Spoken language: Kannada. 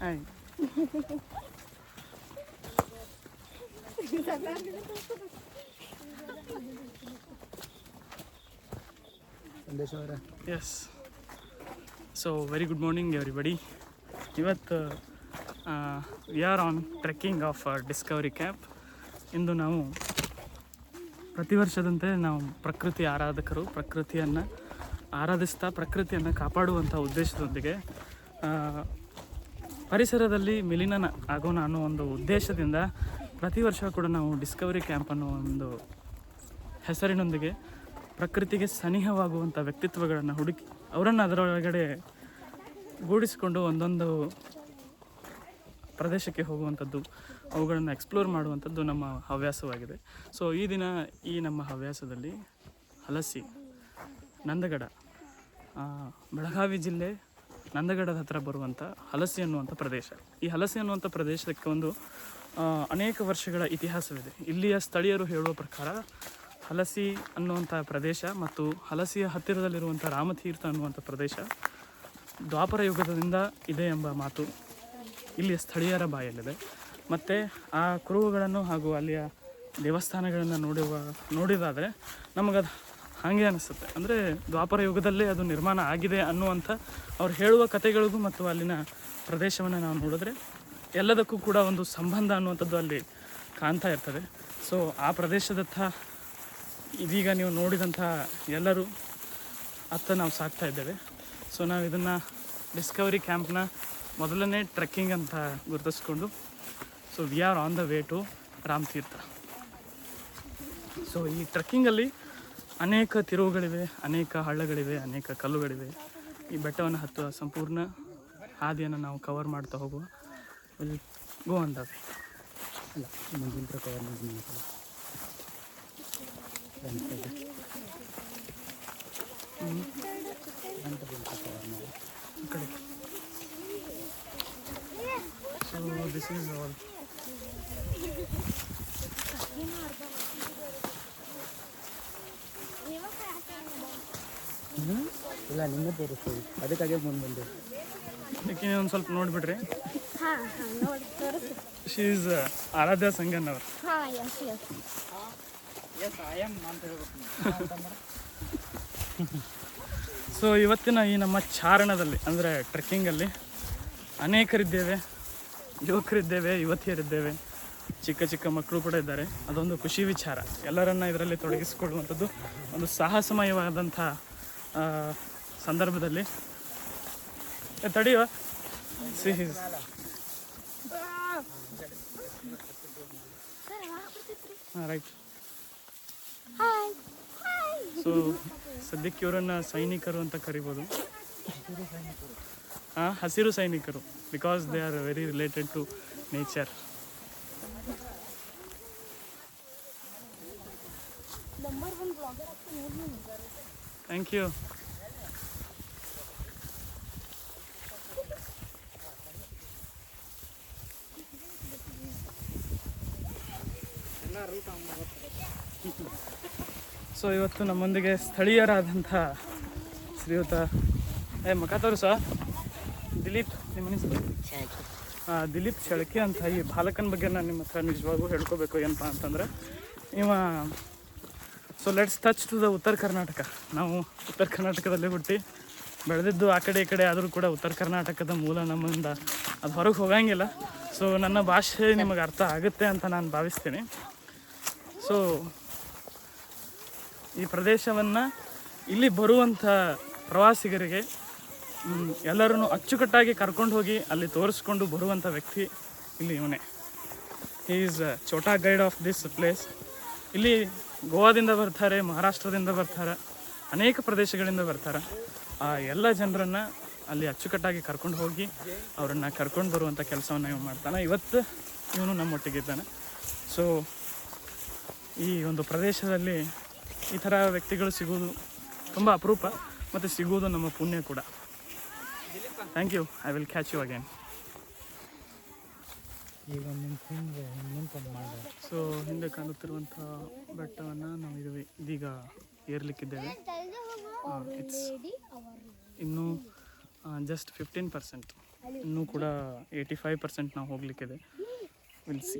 Hi. Yes, so very good morning everybody. ಇವತ್ತು we are on trekking of discovery camp. ಇಂದು ನಾವು ಪ್ರತಿ ವರ್ಷದಂತೆ ನಾವು ಪ್ರಕೃತಿ ಆರಾಧಕರು, ಪ್ರಕೃತಿಯನ್ನು ಆರಾಧಿಸ್ತಾ ಪ್ರಕೃತಿಯನ್ನು ಕಾಪಾಡುವಂಥ ಉದ್ದೇಶದೊಂದಿಗೆ ಪರಿಸರದಲ್ಲಿ ವಿಲೀನ ಆಗೋಣ ಅನ್ನೋ ಒಂದು ಉದ್ದೇಶದಿಂದ ಪ್ರತಿ ವರ್ಷ ಕೂಡ ನಾವು ಡಿಸ್ಕವರಿ ಕ್ಯಾಂಪ್ ಅನ್ನೋ ಒಂದು ಹೆಸರಿನೊಂದಿಗೆ ಪ್ರಕೃತಿಗೆ ಸನಿಹವಾಗುವಂಥ ವ್ಯಕ್ತಿತ್ವಗಳನ್ನು ಹುಡುಕಿ ಅವರನ್ನು ಅದರೊಳಗಡೆ ಗೂಡಿಸಿಕೊಂಡು ಒಂದೊಂದು ಪ್ರದೇಶಕ್ಕೆ ಹೋಗುವಂಥದ್ದು, ಅವುಗಳನ್ನು ಎಕ್ಸ್ಪ್ಲೋರ್ ಮಾಡುವಂಥದ್ದು ನಮ್ಮ ಹವ್ಯಾಸವಾಗಿದೆ. ಸೊ ಈ ದಿನ ಈ ನಮ್ಮ ಹವ್ಯಾಸದಲ್ಲಿ ಹಲಸಿ, ನಂದಗಡ, ಬೆಳಗಾವಿ ಜಿಲ್ಲೆ ನಂದಗಡದ ಹತ್ತಿರ ಬರುವಂಥ ಹಲಸಿ ಅನ್ನುವಂಥ ಪ್ರದೇಶ. ಈ ಹಲಸಿ ಅನ್ನುವಂಥ ಪ್ರದೇಶಕ್ಕೆ ಒಂದು ಅನೇಕ ವರ್ಷಗಳ ಇತಿಹಾಸವಿದೆ. ಇಲ್ಲಿಯ ಸ್ಥಳೀಯರು ಹೇಳುವ ಪ್ರಕಾರ ಹಲಸಿ ಅನ್ನುವಂಥ ಪ್ರದೇಶ ಮತ್ತು ಹಲಸಿಯ ಹತ್ತಿರದಲ್ಲಿರುವಂಥ ರಾಮತೀರ್ಥ ಅನ್ನುವಂಥ ಪ್ರದೇಶ ದ್ವಾಪರ ಯುಗದಿಂದ ಇದೆ ಎಂಬ ಮಾತು ಇಲ್ಲಿಯ ಸ್ಥಳೀಯರ ಬಾಯಲ್ಲಿದೆ. ಮತ್ತು ಆ ಕುರುಹುಗಳನ್ನು ಹಾಗೂ ಅಲ್ಲಿಯ ದೇವಸ್ಥಾನಗಳನ್ನು ನೋಡಿದಾದರೆ ನಮಗದು ಹಾಗೆ ಅನಿಸುತ್ತೆ. ಅಂದರೆ ದ್ವಾಪರ ಯುಗದಲ್ಲೇ ಅದು ನಿರ್ಮಾಣ ಆಗಿದೆ ಅನ್ನುವಂಥ ಅವ್ರು ಹೇಳುವ ಕಥೆಗಳಿಗೂ ಮತ್ತು ಅಲ್ಲಿನ ಪ್ರದೇಶವನ್ನು ನಾವು ನೋಡಿದ್ರೆ ಎಲ್ಲದಕ್ಕೂ ಕೂಡ ಒಂದು ಸಂಬಂಧ ಅನ್ನುವಂಥದ್ದು ಅಲ್ಲಿ ಕಾಣ್ತಾ ಇರ್ತದೆ. ಸೊ ಆ ಪ್ರದೇಶದತ್ತ ಇದೀಗ ನೀವು ನೋಡಿದಂಥ ಎಲ್ಲರೂ ಅತ್ತ ನಾವು ಸಾಗ್ತಾ ಇದ್ದೇವೆ. ಸೊ ನಾವು ಇದನ್ನು ಡಿಸ್ಕವರಿ ಕ್ಯಾಂಪ್ನ ಮೊದಲನೇ ಟ್ರೆಕ್ಕಿಂಗ್ ಅಂತ ಗುರುತಿಸ್ಕೊಂಡು so we are on the way to Ramatheertha. So ಈ ಟ್ರೆಕ್ಕಿಂಗಲ್ಲಿ ಅನೇಕ ತಿರುವುಗಳಿವೆ, ಅನೇಕ ಹಳ್ಳಗಳಿವೆ, ಅನೇಕ ಕಲ್ಲುಗಳಿವೆ. ಈ ಬೆಟ್ಟವನ್ನು ಹತ್ತುವ ಸಂಪೂರ್ಣ ಹಾದಿಯನ್ನು ನಾವು ಕವರ್ ಮಾಡ್ತಾ ಹೋಗುವ. Will go on the way. ಅಲ್ಲ, ಮುಂದಿನ ಕವರ್ ಮಾಡಿ ಕಡೆ. So this is all. ಇಲ್ಲ, ನಿಮಗೆ ತೋರಿಸ್ತೀವಿ, ಅದಕ್ಕಾಗೆ ಮುಂದೆ ಬಂದೆ. ಅದಕ್ಕೆ ಒಂದು ಸ್ವಲ್ಪ ನೋಡಿಬಿಡ್ರಿ. ಶಿ ಈಸ್ ಆರಾಧ್ಯ ಸಂಗನ್ ಅವರು. ಸೊ ಇವತ್ತಿನ ಈ ನಮ್ಮ ಚಾರಣದಲ್ಲಿ ಅಂದರೆ ಟ್ರೆಕ್ಕಿಂಗಲ್ಲಿ ಅನೇಕರಿದ್ದೇವೆ, ಯುವಕರಿದ್ದೇವೆ, ಯುವತಿಯರಿದ್ದೇವೆ, ಚಿಕ್ಕ ಚಿಕ್ಕ ಮಕ್ಕಳು ಕೂಡ ಇದ್ದಾರೆ. ಅದೊಂದು ಖುಷಿ ವಿಚಾರ. ಎಲ್ಲರನ್ನ ಇದರಲ್ಲಿ ತೊಡಗಿಸಿಕೊಳ್ಳುವಂಥದ್ದು ಒಂದು ಸಾಹಸಮಯವಾದಂಥ ಸಂದರ್ಭದಲ್ಲಿ ತಡೆಯುವ ಸಿಹಿ. ರೈಟ್. ಸೊ ಸದ್ಯಕ್ಕೆ ಇವರನ್ನು ಸೈನಿಕರು ಅಂತ ಕರಿಬೋದು. ಹಸಿರು ಸೈನಿಕರು, because they are very related to nature. Thank you. So ಇವತ್ತು ನಮ್ಮೊಂದಿಗೆ ಸ್ಥಳೀಯರಾದಂಥ ಶ್ರೀಯುತ ಮಕ ತೋರಿಸ ದಿಲೀಪ್, ನಿಮ್ಮ ಹೆಸರು? ದಿಲೀಪ್ ಶೆಳಕೆ ಅಂತ. ಈ ಬಾಲಕನ ಬಗ್ಗೆ ನಾನು ನಿಮ್ಮ ಹತ್ರ ನಿಜವಾಗೂ ಹೇಳ್ಕೋಬೇಕು. ಏನಪ್ಪ ಅಂತಂದರೆ ಇವ so let's touch to the Uttara Karnataka. ನಾವು ಉತ್ತರ ಕರ್ನಾಟಕದಲ್ಲೇ ಹುಟ್ಟಿ ಬೆಳೆದಿದ್ದು ಆ ಕಡೆ ಈ ಕಡೆ ಆದರೂ ಕೂಡ ಉತ್ತರ ಕರ್ನಾಟಕದ ಮೂಲ ನಮ್ಮಿಂದ ಅದು ಹೊರಗೆ ಹೋಗಂಗಿಲ್ಲ. ಸೊ ನನ್ನ ಭಾಷೆ ನಿಮಗೆ ಅರ್ಥ ಆಗುತ್ತೆ ಅಂತ ನಾನು ಭಾವಿಸ್ತೀನಿ. ಸೊ ಈ ಪ್ರದೇಶವನ್ನು ಇಲ್ಲಿ ಬರುವಂಥ ಪ್ರವಾಸಿಗರಿಗೆ ಎಲ್ಲರನ್ನು ಅಚ್ಚುಕಟ್ಟಾಗಿ ಕರ್ಕೊಂಡು ಹೋಗಿ ಅಲ್ಲಿ ತೋರಿಸ್ಕೊಂಡು ಬರುವಂಥ ವ್ಯಕ್ತಿ ಇಲ್ಲಿ ಇವನೇ. ಹಿ ಈಸ್ ಛೋಟಾ ಗೈಡ್ ಆಫ್ ದಿಸ್ ಪ್ಲೇಸ್. ಇಲ್ಲಿ ಗೋವಾದಿಂದ ಬರ್ತಾರೆ, ಮಹಾರಾಷ್ಟ್ರದಿಂದ ಬರ್ತಾರೆ, ಅನೇಕ ಪ್ರದೇಶಗಳಿಂದ ಬರ್ತಾರೆ. ಆ ಎಲ್ಲ ಜನರನ್ನು ಅಲ್ಲಿ ಅಚ್ಚುಕಟ್ಟಾಗಿ ಕರ್ಕೊಂಡು ಹೋಗಿ ಅವರನ್ನು ಕರ್ಕೊಂಡು ಬರುವಂಥ ಕೆಲಸವನ್ನು ಇವು ಮಾಡ್ತಾನೆ. ಇವತ್ತು ಇವನು ನಮ್ಮೊಟ್ಟಿಗಿದ್ದಾನೆ. ಸೊ ಈ ಒಂದು ಪ್ರದೇಶದಲ್ಲಿ ಈ ಥರ ವ್ಯಕ್ತಿಗಳು ಸಿಗೋದು ತುಂಬ ಅಪರೂಪ ಮತ್ತು ಸಿಗೋದು ನಮ್ಮ ಪುಣ್ಯ ಕೂಡ. Thank you. I will catch you again. ಈಗ ನಿಂತ್ಕೊಂಡು ಮಾಡಿದೆ. ಸೊ ಹಿಂದೆ ಕಾಣುತ್ತಿರುವಂಥ ಬೆಟ್ಟವನ್ನು ನಾವು ಇದೀಗ ಏರ್ಲಿಕ್ಕಿದ್ದೇವೆ. ಇಟ್ಸ್ ಇನ್ನೂ ಜಸ್ಟ್ 15%, ಇನ್ನೂ ಕೂಡ 85% ನಾವು ಹೋಗಲಿಕ್ಕಿದೆ. Will see.